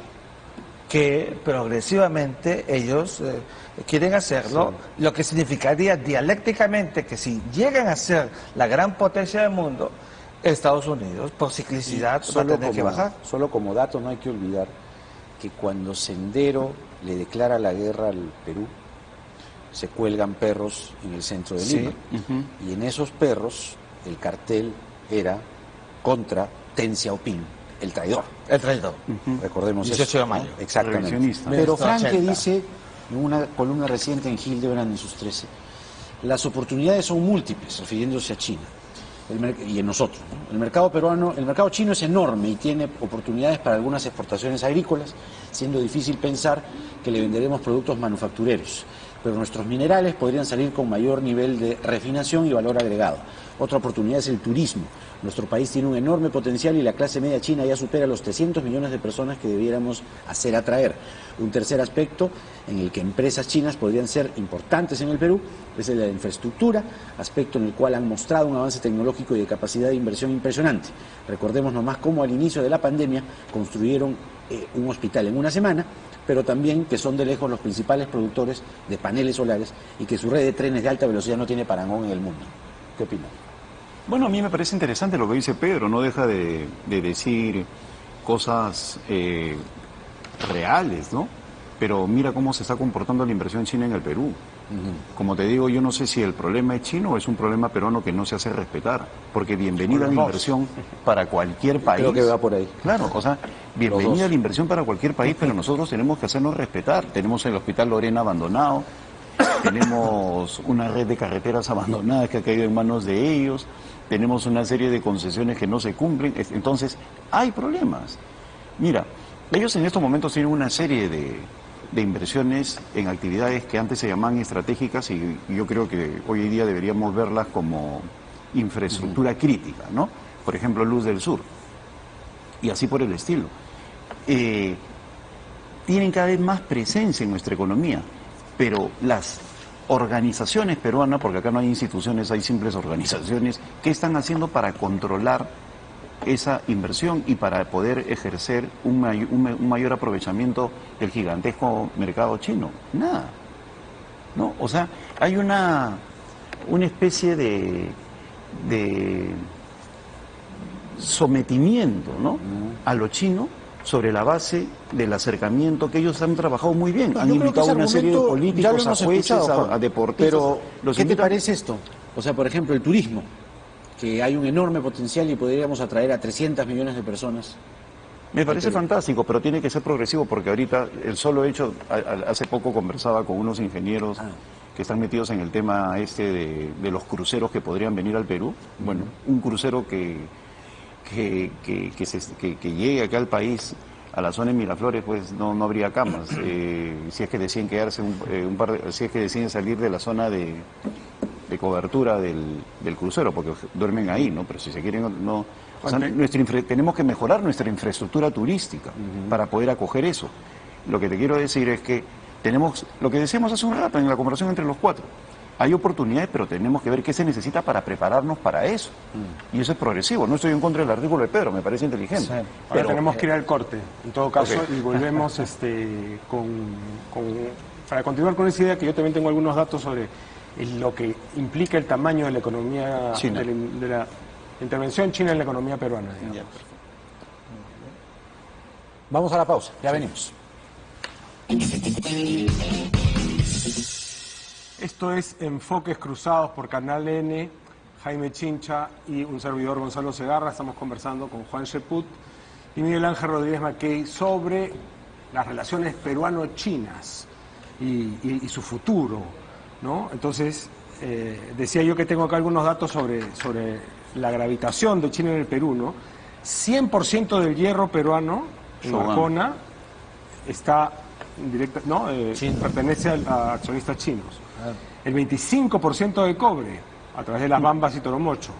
D: que progresivamente ellos quieren hacerlo, lo que significaría dialécticamente que si llegan a ser la gran potencia del mundo, Estados Unidos, por ciclicidad, va a tener que bajar.
A: Solo como dato, no hay que olvidar que cuando Sendero le declara la guerra al Perú, se cuelgan perros en el centro de Lima. Y en esos perros, el cartel era contra Deng Xiaoping, el traidor.
D: El traidor.
A: Recordemos
D: 18 de mayo.
A: Exactamente. Pero Franke dice, en una columna reciente en Hildebrand en sus 13, las oportunidades son múltiples, refiriéndose a China. Y en nosotros, ¿no? El mercado chino es enorme y tiene oportunidades para algunas exportaciones agrícolas, siendo difícil pensar que le venderemos productos manufactureros, pero nuestros minerales podrían salir con mayor nivel de refinación y valor agregado. Otra oportunidad es el turismo. Nuestro país tiene un enorme potencial y la clase media china ya supera los 300 millones de personas que debiéramos hacer atraer. Un tercer aspecto en el que empresas chinas podrían ser importantes en el Perú es el de la infraestructura, aspecto en el cual han mostrado un avance tecnológico y de capacidad de inversión impresionante. Recordemos nomás cómo al inicio de la pandemia construyeron un hospital en una semana, pero también que son de lejos los principales productores de paneles solares y que su red de trenes de alta velocidad no tiene parangón en el mundo. ¿Qué opinas?
C: Bueno, a mí me parece interesante lo que dice Pedro, no deja de decir cosas reales, ¿no? pero mira cómo se está comportando la inversión china en el Perú. Como te digo, yo no sé si el problema es chino o es un problema peruano que no se hace respetar, porque bienvenida la inversión para cualquier país.
A: Creo que va por ahí.
C: Claro, o sea, bienvenida la inversión para cualquier país, pero nosotros tenemos que hacernos respetar. Tenemos el Hospital Lorena abandonado, tenemos una red de carreteras abandonadas que ha caído en manos de ellos, tenemos una serie de concesiones que no se cumplen, entonces hay problemas. Mira, ellos en estos momentos tienen una serie de inversiones en actividades que antes se llamaban estratégicas y yo creo que hoy en día deberíamos verlas como infraestructura crítica, ¿no? Por ejemplo, Luz del Sur, y así por el estilo. Tienen cada vez más presencia en nuestra economía, pero las organizaciones peruanas, porque acá no hay instituciones, hay simples organizaciones, ¿qué están haciendo para controlar esa inversión y para poder ejercer un mayor aprovechamiento del gigantesco mercado chino? Nada, ¿no? O sea, hay una especie de sometimiento, ¿no?, a lo chino sobre la base del acercamiento que ellos han trabajado muy bien. Han invitado a una serie de políticos, a jueces, a deportistas.
A: Pero, ¿qué te parece esto? O sea, por ejemplo, el turismo, que hay un enorme potencial y podríamos atraer a 300 millones de personas.
C: Me parece fantástico, pero tiene que ser progresivo, porque ahorita el solo hecho, hace poco conversaba con unos ingenieros que están metidos en el tema de los cruceros que podrían venir al Perú. Bueno, un crucero que llegue acá al país, a la zona de Miraflores, pues no habría camas. Si es que deciden quedarse si es que deciden salir de la zona de cobertura del crucero, porque duermen ahí, ¿no? Pero si se quieren, no. O sea, tenemos que mejorar nuestra infraestructura turística para poder acoger eso. Lo que te quiero decir es que tenemos, lo que decíamos hace un rato en la conversación entre los cuatro, hay oportunidades, pero tenemos que ver qué se necesita para prepararnos para eso. Y eso es progresivo. No estoy en contra del artículo de Pedro, me parece inteligente.
B: Sí. Ahora tenemos que ir al corte, en todo caso, y volvemos para continuar con esa idea, que yo también tengo algunos datos sobre lo que implica el tamaño de la economía, de la intervención china en la economía peruana.
A: Vamos a la pausa, ya venimos.
B: Esto es Enfoques Cruzados por Canal N, Jaime Chincha y un servidor, Gonzalo Segarra. Estamos conversando con Juan Cheput y Miguel Ángel Rodríguez Mackey sobre las relaciones peruano-chinas y su futuro, ¿no? Entonces, decía yo que tengo acá algunos datos sobre la gravitación de China en el Perú, ¿no? 100% del hierro peruano en Arjona está directa, ¿no? Pertenece a accionistas chinos. El 25% de cobre a través de las Bambas y Toromocho.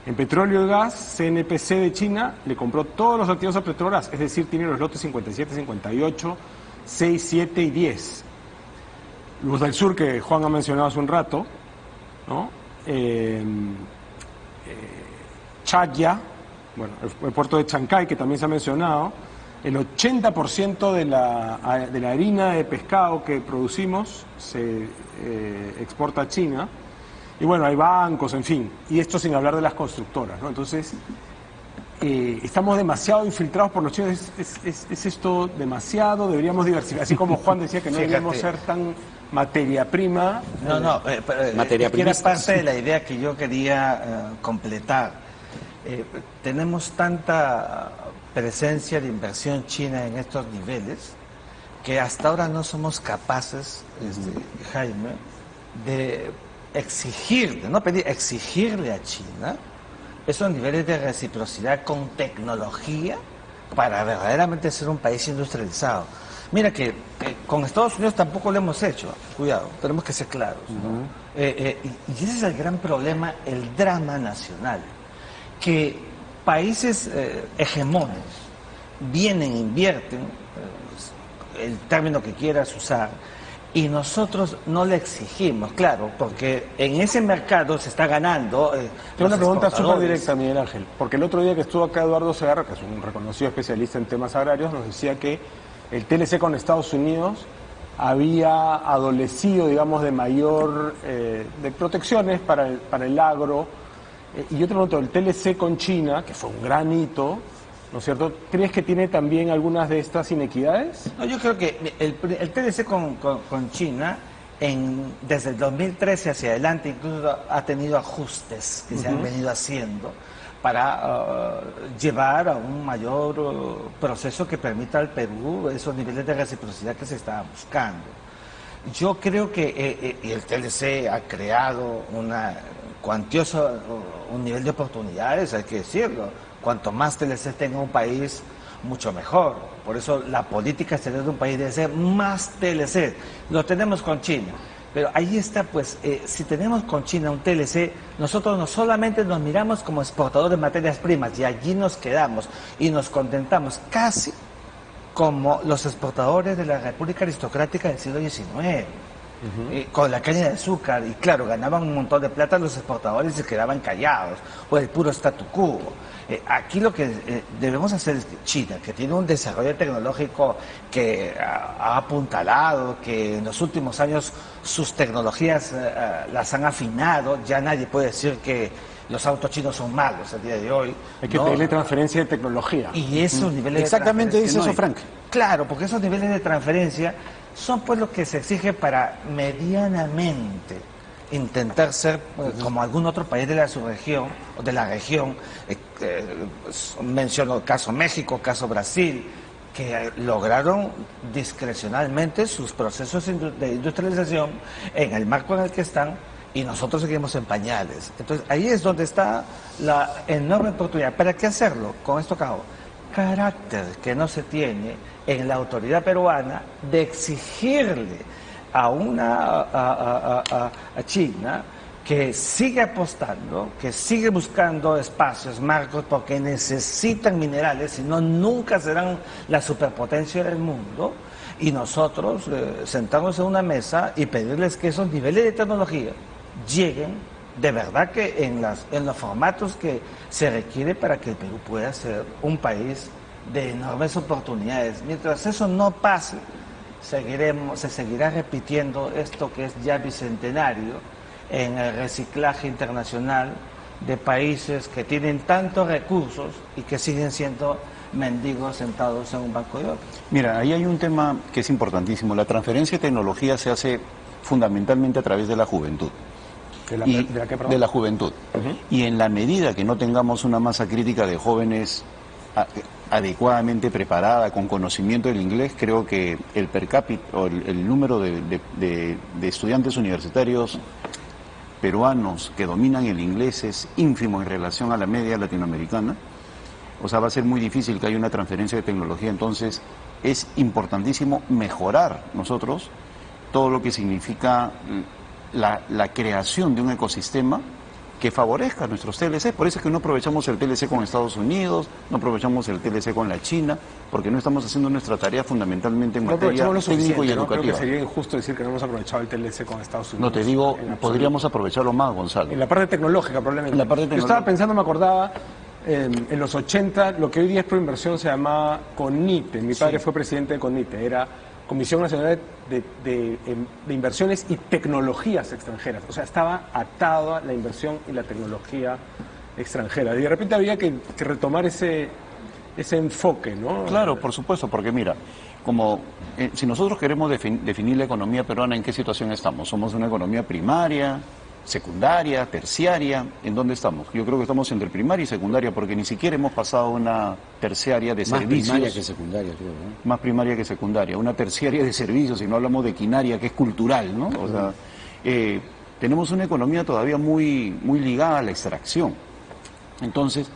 B: En petróleo y gas, CNPC de China le compró todos los activos a Petrobras, es decir, tiene los lotes 57, 58, 6, 7 y 10. Luz del Sur, que Juan ha mencionado hace un rato, ¿no? Chaya, bueno, el puerto de Chancay, que también se ha mencionado. El 80% de la harina de pescado que producimos se exporta a China. Y bueno, hay bancos, en fin. Y esto sin hablar de las constructoras, ¿no? Entonces, estamos demasiado infiltrados por los chinos. ¿Es esto demasiado? Deberíamos diversificar. Así como Juan decía que no deberíamos ser tan materia prima.
D: Materia prima. Era parte de la idea que yo quería completar. Tenemos tanta presencia de inversión china en estos niveles que hasta ahora no somos capaces, Jaime, de exigirle a China esos niveles de reciprocidad con tecnología para verdaderamente ser un país industrializado. Mira que con Estados Unidos tampoco lo hemos hecho, cuidado, tenemos que ser claros, ¿no? Y ese es el gran problema, el drama nacional, que países hegemónicos vienen, invierten, el término que quieras usar, y nosotros no le exigimos, claro, porque en ese mercado se está ganando.
B: Tengo una pregunta súper directa, Miguel Ángel, porque el otro día que estuvo acá Eduardo Segarra, que es un reconocido especialista en temas agrarios, nos decía que el TLC con Estados Unidos había adolecido, digamos, de mayor, de protecciones para el agro. Y yo te pregunto, el TLC con China, que fue un gran hito, ¿no es cierto? ¿Crees que tiene también algunas de estas inequidades?
D: No, yo creo que el TLC con China, desde el 2013 hacia adelante, incluso ha tenido ajustes que se han venido haciendo para llevar a un mayor proceso que permita al Perú esos niveles de reciprocidad que se estaban buscando. Yo creo que el TLC ha creado un nivel de oportunidades, hay que decirlo. Cuanto más TLC tenga un país, mucho mejor. Por eso la política exterior de un país debe ser más TLC. Lo tenemos con China. Pero ahí está, pues, si tenemos con China un TLC, nosotros no solamente nos miramos como exportadores de materias primas y allí nos quedamos y nos contentamos casi como los exportadores de la República Aristocrática del siglo XIX, con la caña de azúcar, y claro, ganaban un montón de plata los exportadores y se quedaban callados, o el puro statu quo. Aquí lo que debemos hacer es que China, que tiene un desarrollo tecnológico que ha apuntalado, que en los últimos años sus tecnologías las han afinado, ya nadie puede decir que los autos chinos son malos el día de hoy.
B: Hay que pedirle transferencia de tecnología.
D: Y esos niveles
A: Exactamente
D: de
A: dice eso, Frank.
D: Claro, porque esos niveles de transferencia son pues lo que se exige para medianamente intentar ser como algún otro país de la subregión o de la región. Menciono el caso México, caso Brasil, que lograron discrecionalmente sus procesos de industrialización en el marco en el que están, y nosotros seguimos en pañales. Entonces ahí es donde está la enorme oportunidad. ¿Para qué hacerlo? Con esto acabo. Carácter que no se tiene en la autoridad peruana de exigirle a China que sigue apostando, que sigue buscando espacios, marcos, porque necesitan minerales, si no nunca serán la superpotencia del mundo, y nosotros sentarnos en una mesa y pedirles que esos niveles de tecnología lleguen de verdad que en los formatos que se requiere para que el Perú pueda ser un país de enormes oportunidades. Mientras eso no pase, se seguirá repitiendo esto que es ya bicentenario en el reciclaje internacional de países que tienen tantos recursos y que siguen siendo mendigos sentados en un banco de oro.
C: Mira, ahí hay un tema que es importantísimo. La transferencia de tecnología se hace fundamentalmente a través de la juventud. De la juventud. Y en la medida que no tengamos una masa crítica de jóvenes adecuadamente preparada, con conocimiento del inglés, creo que el per cápita o el número de estudiantes universitarios peruanos que dominan el inglés es ínfimo en relación a la media latinoamericana. O sea, va a ser muy difícil que haya una transferencia de tecnología. Entonces es importantísimo mejorar nosotros todo lo que significa la creación de un ecosistema que favorezca a nuestros TLC. Por eso es que no aprovechamos el TLC con Estados Unidos, no aprovechamos el TLC con la China, porque no estamos haciendo nuestra tarea fundamentalmente en materia técnico y educativa.
B: Creo que sería injusto decir que no hemos aprovechado el TLC con Estados Unidos.
C: No, te digo, podríamos aprovecharlo más, Gonzalo.
B: En la parte tecnológica, probablemente.
C: En la parte
B: Yo estaba pensando, me acordaba, en los 80, lo que hoy día es Proinversión se llamaba CONITE. Mi padre fue presidente de CONITE, era Comisión Nacional de Inversiones y Tecnologías Extranjeras. O sea, estaba atado a la inversión y la tecnología extranjera. Y de repente había que retomar ese enfoque, ¿no?
C: Claro, por supuesto, porque mira, como si nosotros queremos definir la economía peruana, ¿en qué situación estamos? ¿Somos una economía primaria, secundaria, terciaria? ¿En dónde estamos? Yo creo que estamos entre primaria y secundaria, porque ni siquiera hemos pasado a una terciaria de servicios.
A: Más primaria que secundaria, creo, ¿no?
C: Más primaria que secundaria. Una terciaria de servicios, si no hablamos de quinaria, que es cultural, ¿no? O sea, tenemos una economía todavía muy ligada a la extracción. Entonces,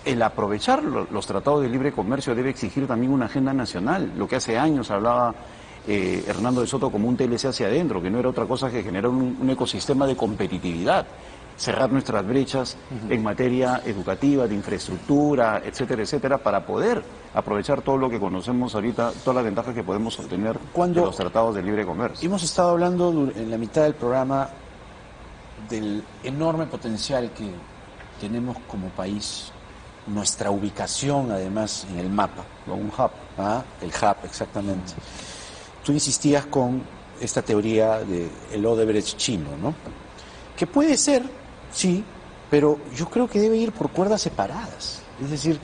C: el aprovechar los tratados de libre comercio debe exigir también una agenda nacional. Lo que hace años hablaba Hernando de Soto como un TLC hacia adentro, que no era otra cosa que generar un ecosistema de competitividad, cerrar nuestras brechas en materia educativa, de infraestructura, etcétera, etcétera, para poder aprovechar todo lo que conocemos ahorita, todas las ventajas que podemos obtener de los tratados de libre comercio.
A: Hemos estado hablando en la mitad del programa del enorme potencial que tenemos como país, nuestra ubicación además en el mapa,
C: ¿no? Un hub.
A: El hub, exactamente. Tú insistías con esta teoría del Odebrecht chino, ¿no? Que puede ser, sí, pero yo creo que debe ir por cuerdas separadas. Es decir,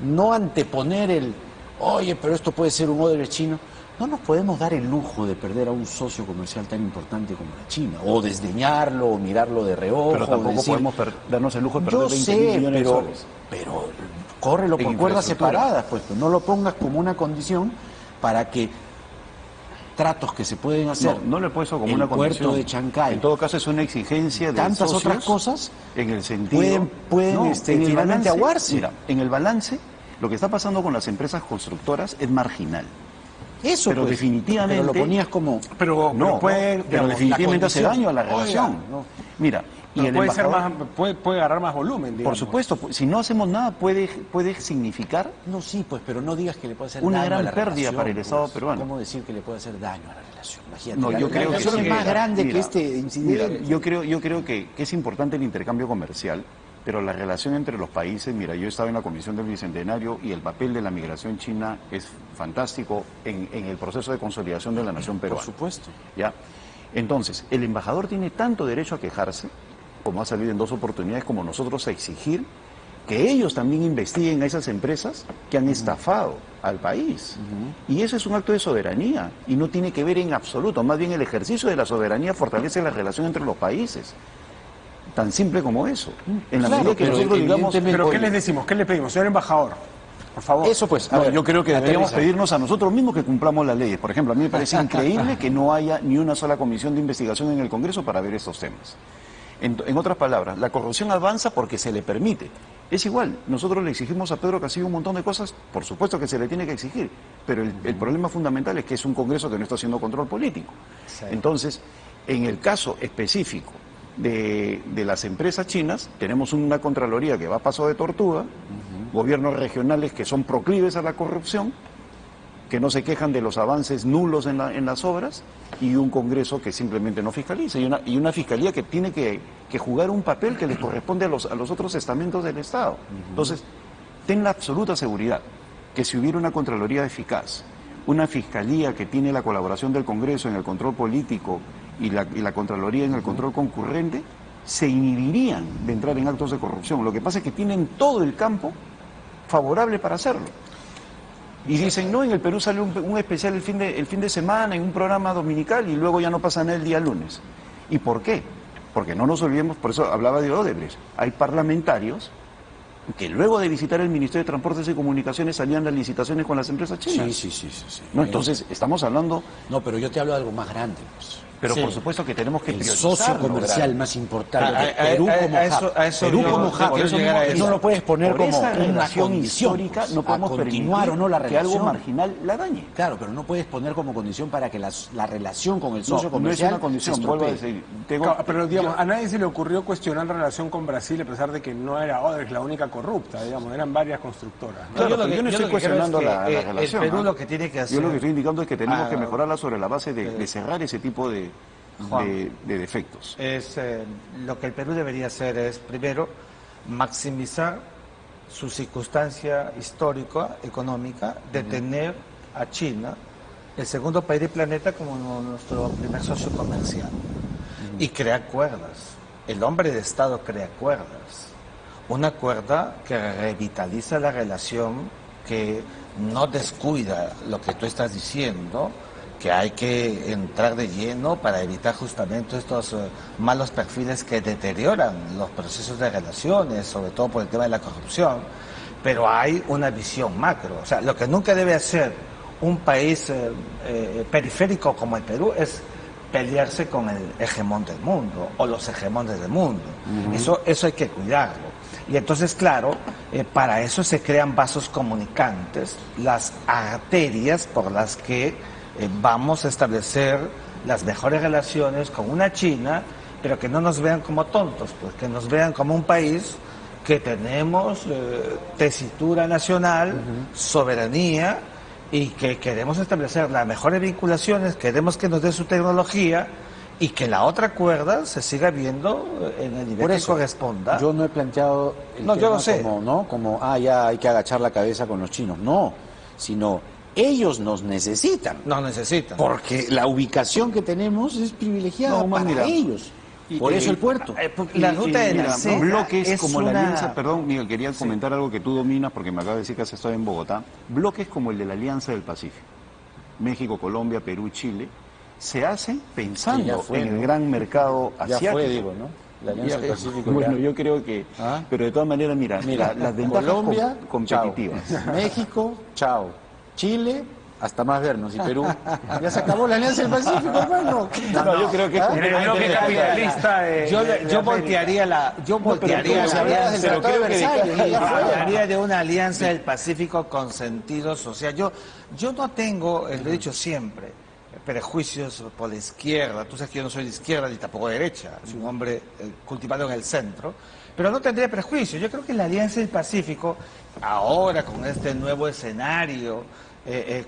A: no anteponer oye, pero esto puede ser un odre chino. No nos podemos dar el lujo de perder a un socio comercial tan importante como la China, o desdeñarlo, o mirarlo de reojo.
C: Pero tampoco
A: decir,
C: podemos darnos el lujo de perder
A: yo
C: 20
A: sé,
C: millones de soles.
A: pero córrelo por cuerdas separadas, pues no lo pongas como una condición para que tratos que se pueden hacer.
C: No lo he puesto como una
A: condición. El puerto de Chancay.
C: En todo caso es una exigencia de
A: tantas
C: socios
A: otras cosas
C: en el sentido
A: pueden finalmente aguarse.
C: Mira, en el balance lo que está pasando con las empresas constructoras es marginal.
A: Eso,
C: pero
A: pues,
C: definitivamente...
A: Pero lo ponías como...
B: Pero
C: definitivamente hace daño a la relación.
B: No.
C: Mira, y el
B: puede
C: embajador,
B: puede agarrar más volumen, digamos.
C: por supuesto, si no hacemos nada puede significar
A: No, sí, pues, pero no digas que le puede hacer
C: una
A: daño
C: gran
A: a la
C: pérdida
A: relación,
C: para el Estado
A: pues.
C: peruano.
A: ¿Cómo decir que le puede hacer daño a la relación? Imagínate,
C: No, yo creo que
A: relación
C: sí,
A: es más grande
C: mira,
A: que este incidente.
C: Yo creo que es importante el intercambio comercial, pero la relación entre los países, mira, yo he estado en la Comisión del Bicentenario y el papel de la migración china es fantástico en el proceso de consolidación de la nación peruana.
A: Por supuesto.
C: ¿Ya? Entonces, el embajador tiene tanto derecho a quejarse, como ha salido en 2 oportunidades, como nosotros a exigir que ellos también investiguen a esas empresas que han estafado al país. Y eso es un acto de soberanía y no tiene que ver en absoluto. Más bien el ejercicio de la soberanía fortalece la relación entre los países. Tan simple como eso. En la
A: Claro,
C: medida que
A: pero
C: nosotros digamos...
B: Pero ¿qué
C: oye,
B: les decimos? ¿Qué le pedimos? Señor embajador, por favor.
A: Eso pues,
C: no, yo creo que deberíamos
A: aterriza.
C: pedirnos a nosotros mismos que cumplamos las leyes. Por ejemplo, a mí me parece increíble que no haya ni una sola comisión de investigación en el Congreso para ver estos temas. En otras palabras, la corrupción avanza porque se le permite. Es igual, nosotros le exigimos a Pedro Castillo un montón de cosas, por supuesto que se le tiene que exigir, pero el problema fundamental es que es un Congreso que no está haciendo control político.
A: Sí.
C: Entonces, en el caso específico de las empresas chinas, tenemos una Contraloría que va a paso de tortuga, gobiernos regionales que son proclives a la corrupción, que no se quejan de los avances nulos en las obras, y un Congreso que simplemente no fiscaliza, y una Fiscalía que tiene que jugar un papel que le corresponde a los otros estamentos del Estado. Entonces, ten la absoluta seguridad que si hubiera una Contraloría eficaz, una Fiscalía que tiene la colaboración del Congreso en el control político y la Contraloría en el control concurrente, se inhibirían de entrar en actos de corrupción. Lo que pasa es que tienen todo el campo favorable para hacerlo. Y dicen, no, en el Perú sale un especial el fin de semana, en un programa dominical, y luego ya no pasa nada el día lunes. ¿Y por qué? Porque no nos olvidemos, por eso hablaba de Odebrecht, hay parlamentarios que luego de visitar el Ministerio de Transportes y Comunicaciones salían las licitaciones con las empresas chinas.
A: Sí.
C: No, entonces, estamos hablando...
A: No, pero yo te hablo de algo más grande, pues.
C: Pero
D: Sí.
C: por supuesto que tenemos que
A: El
C: priorizarlo,
A: socio comercial
C: ¿verdad?
A: más importante de
D: A
A: Perú como
D: eso-
A: hub.
D: a eso
A: Perú
D: yo-
A: como
D: yo
A: hub.
D: quiero llegar a eso.
A: No lo puedes poner
C: Por
A: como
C: esa
A: una
C: relación
A: condición,
C: histórica
A: pues,
C: no podemos
A: a
C: permitir
A: continuar o no la
C: que algo
A: relación.
C: marginal la dañe.
A: Claro, pero no puedes poner como condición para que la relación con el
C: No,
A: socio
C: no es
A: comercial
C: una condición,
A: se
C: vuelvo a
A: estropee.
C: decir.
B: Pero digamos, a nadie se le ocurrió cuestionar la relación con Brasil a pesar de que no era Odebrecht la única corrupta, digamos, eran varias constructoras, ¿no?
C: Claro,
D: Yo lo
C: pero
D: que-
C: yo no
D: yo
C: estoy
D: lo que creo
C: cuestionando
D: es que,
C: la
D: el
C: relación.
D: Perú
C: ¿ah?
D: lo que tiene que hacer-
C: Yo lo que estoy indicando es que tenemos que
D: Ah,
C: mejorarla sobre la base de cerrar ese tipo de defectos.
D: Lo que el Perú debería hacer es, primero, maximizar su circunstancia histórica, económica, de tener a China, el segundo país del planeta, como nuestro primer socio comercial. Y crear cuerdas. El hombre de Estado crea cuerdas. Una cuerda que revitaliza la relación, que no descuida lo que tú estás diciendo, que hay que entrar de lleno para evitar justamente estos malos perfiles que deterioran los procesos de relaciones, sobre todo por el tema de la corrupción, pero hay una visión macro. O sea, lo que nunca debe hacer un país periférico como el Perú es pelearse con el hegemón del mundo o los hegemones del mundo. Eso hay que cuidarlo. Y entonces, claro, para eso se crean vasos comunicantes, las arterias por las que vamos a establecer las mejores relaciones con una China, pero que no nos vean como tontos, pues que nos vean como un país que tenemos tesitura nacional, soberanía, y que queremos establecer las mejores vinculaciones, queremos que nos dé su tecnología y que la otra cuerda se siga viendo en el nivel
A: Por
D: que
A: eso,
D: corresponda.
A: yo no he planteado el
D: No, yo
A: tema
D: lo sé.
A: como, ¿no? Como, ya hay que agachar la cabeza con los chinos. No, sino ellos nos necesitan.
D: No necesitan.
A: Porque la ubicación que tenemos es privilegiada
C: No,
A: para
C: mira,
A: ellos. Por eso el puerto.
D: La ruta de la
C: Mira,
D: seda
C: bloques
D: es
C: como la
D: una-
C: alianza, perdón, Miguel, quería comentar algo que tú dominas porque me acaba de decir que has estado en Bogotá. Bloques como el de la Alianza del Pacífico, México, Colombia, Perú, Chile, se hacen
A: Que ya
C: pensando
A: fue,
C: en el
A: ¿no?
C: gran mercado
A: Ya
C: asiático.
A: fue, digo, ¿no? La Alianza del Pacífico.
C: Bueno,
A: ya.
C: yo creo que,
A: ¿Ah?
C: pero de todas maneras, mira, las ventajas
A: Colombia,
C: competitivas.
A: chao. México, chao. Chile, hasta más vernos. Y Perú, ya se acabó la Alianza del Pacífico, hermano.
C: No, yo creo que es
B: En el bloque capitalista de
D: Yo
B: América.
D: voltearía la
A: Pero se hablaba del
C: pero
A: Tratado de
C: creo que de
A: Versalles, y ya fue.
D: hablaría de una alianza del Pacífico con sentido social. Yo no tengo, lo he dicho siempre, prejuicios por la izquierda. Tú sabes que yo no soy de izquierda ni tampoco de derecha. Soy un hombre cultivado en el centro. Pero no tendría prejuicios. Yo creo que la alianza del Pacífico, ahora con este nuevo escenario,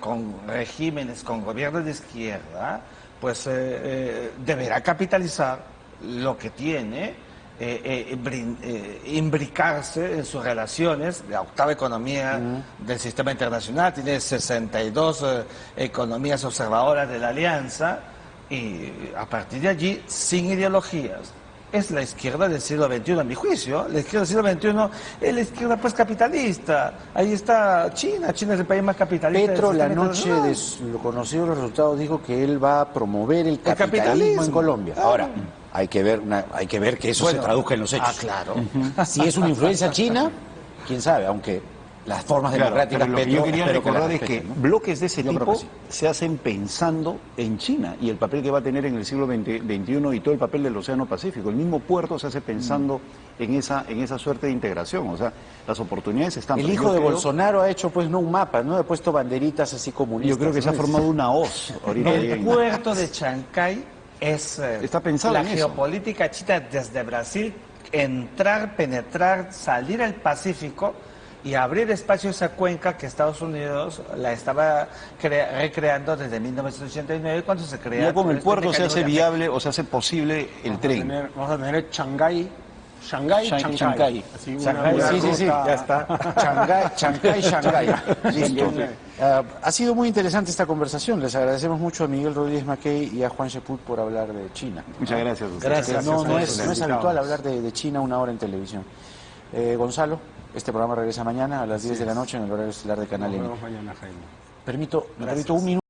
D: con regímenes, con gobiernos de izquierda, pues deberá capitalizar lo que tiene, imbricarse en sus relaciones. La octava economía del sistema internacional tiene 62 economías observadoras de la alianza, y a partir de allí, sin ideologías. Es la izquierda del siglo XXI, a mi juicio. La izquierda del siglo XXI es la izquierda pues capitalista. Ahí está China. China es el país más capitalista.
A: Petro,
D: del
A: la
D: sistema
A: noche
D: internacional.
A: de lo conocido los resultados, dijo que él va a promover el capitalismo
D: capitalismo.
A: en Colombia.
D: Claro.
A: Ahora, hay que ver que eso
D: Bueno,
A: se traduzca en los hechos.
D: claro.
A: Si es una influencia china, quién sabe, aunque las formas
C: Claro,
A: democráticas
C: pero lo que yo quería
A: espero que las
C: recordar es que
A: respeten, ¿no?
C: bloques de ese
A: Yo creo
C: tipo
A: que sí.
C: se hacen pensando en China y el papel que va a tener en el siglo XXI y todo el papel del Océano Pacífico. El mismo puerto se hace pensando en esa suerte de integración. O sea, las oportunidades están.
A: El
C: pero
A: hijo
C: yo
A: de
C: creo-
A: Bolsonaro ha hecho pues no un mapa, ¿no? Ha puesto banderitas así comunistas.
C: Yo creo que se ha
A: ¿no?
C: formado una hoz ahorita. ahí
D: El
C: en-
D: puerto de Chancay es
C: Está pensado
D: la
C: en eso.
D: geopolítica china desde Brasil, entrar, penetrar, salir al Pacífico y abrir espacio a esa cuenca que Estados Unidos la estaba recreando desde 1989 cuando se crea.
C: Ya con el
D: este
C: puerto se
D: mecanismo
C: hace
D: de-
C: viable o se hace posible el tren.
B: Vamos a tener Shanghái, Chancay.
A: Chancay.
B: Así
A: Chancay,
B: una
A: sí,
B: ruta-
A: ya está. Chancay. Listo. Ha sido muy interesante esta conversación. Les agradecemos mucho a Miguel Rodríguez Mackey y a Juan Sheput por hablar de China.
C: Muchas gracias.
A: Gracias. No
B: a
A: es
B: los
A: habitual
B: invitados.
A: hablar de China una hora en televisión. Gonzalo, este programa regresa mañana a las 10 de la noche en el horario estelar de Canal
B: Nos
A: N.
B: vemos mañana, Jaime.
A: Me permito un minuto.